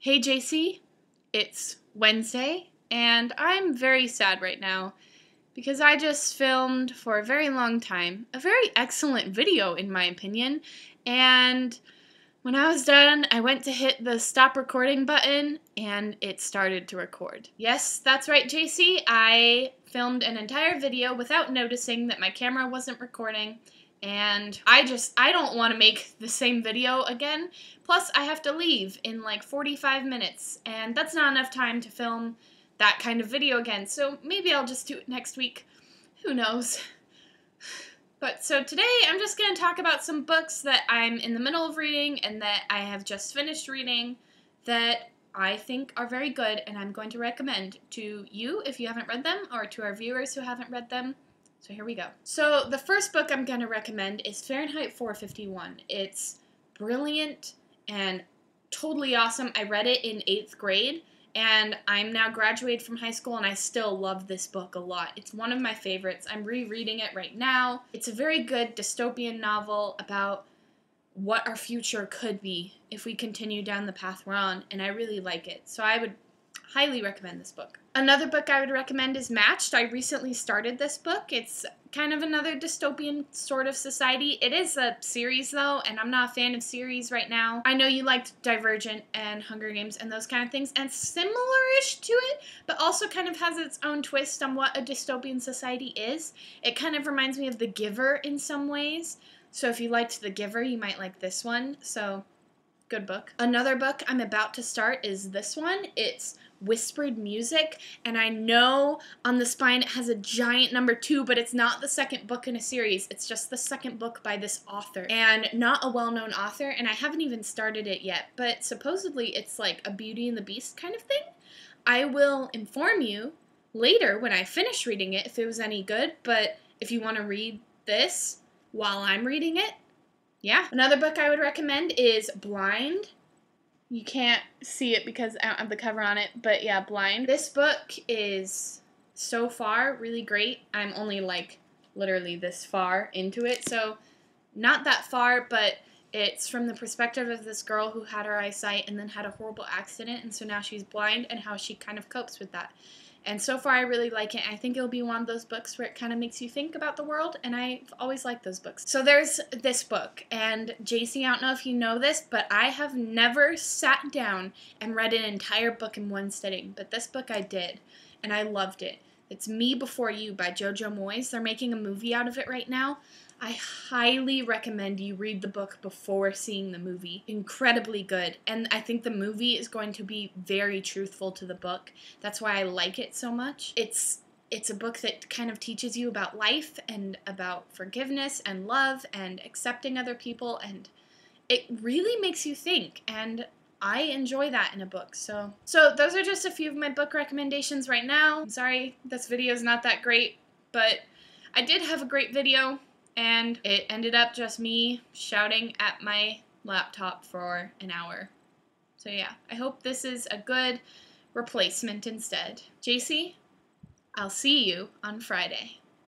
Hey Jaycie, it's Wednesday, and I'm very sad right now because I just filmed for a very long time a very excellent video, in my opinion, and when I was done, I went to hit the stop recording button and it started to record. Yes, that's right, Jaycie. I filmed an entire video without noticing that my camera wasn't recording, and I don't want to make the same video again. Plus, I have to leave in like 45 minutes, and that's not enough time to film that kind of video again, so maybe I'll just do it next week. Who knows? But so today I'm just going to talk about some books that I'm in the middle of reading and that I have just finished reading that I think are very good and I'm going to recommend to you if you haven't read them, or to our viewers who haven't read them. So here we go. So the first book I'm going to recommend is Fahrenheit 451. It's brilliant and totally awesome. I read it in 8th grade. And I'm now graduated from high school, and I still love this book a lot. It's one of my favorites. I'm rereading it right now. It's a very good dystopian novel about what our future could be if we continue down the path we're on, and I really like it. So I would highly recommend this book. Another book I would recommend is Matched. I recently started this book. It's kind of another dystopian sort of society. It is a series though, and I'm not a fan of series right now. I know you liked Divergent and Hunger Games and those kind of things, and similar-ish to it, but also kind of has its own twist on what a dystopian society is. It kind of reminds me of The Giver in some ways. So if you liked The Giver, you might like this one. So good book. Another book I'm about to start is this one. It's Whispered Music, and I know on the spine it has a giant number 2, but it's not the second book in a series. It's just the second book by this author, and not a well-known author, and I haven't even started it yet, but supposedly it's like a Beauty and the Beast kind of thing. I will inform you later when I finish reading it if it was any good, but if you want to read this while I'm reading it, yeah. Another book I would recommend is Blind. You can't see it because I don't have the cover on it, but yeah, Blind. This book is so far really great. I'm only like literally this far into it, so not that far, but it's from the perspective of this girl who had her eyesight and then had a horrible accident, and so now she's blind, and how she kind of copes with that. And so far I really like it. I think it'll be one of those books where it kind of makes you think about the world, and I've always liked those books. So there's this book, and Jaycie, I don't know if you know this, but I have never sat down and read an entire book in one sitting, but this book I did, and I loved it. It's Me Before You by Jojo Moyes. They're making a movie out of it right now. I highly recommend you read the book before seeing the movie. Incredibly good. And I think the movie is going to be very truthful to the book. That's why I like it so much. It's a book that kind of teaches you about life and about forgiveness and love and accepting other people, and it really makes you think, and I enjoy that in a book. So those are just a few of my book recommendations right now. I'm sorry this video is not that great, but I did have a great video, and it ended up just me shouting at my laptop for an hour. So yeah, I hope this is a good replacement instead. Jaycie, I'll see you on Friday.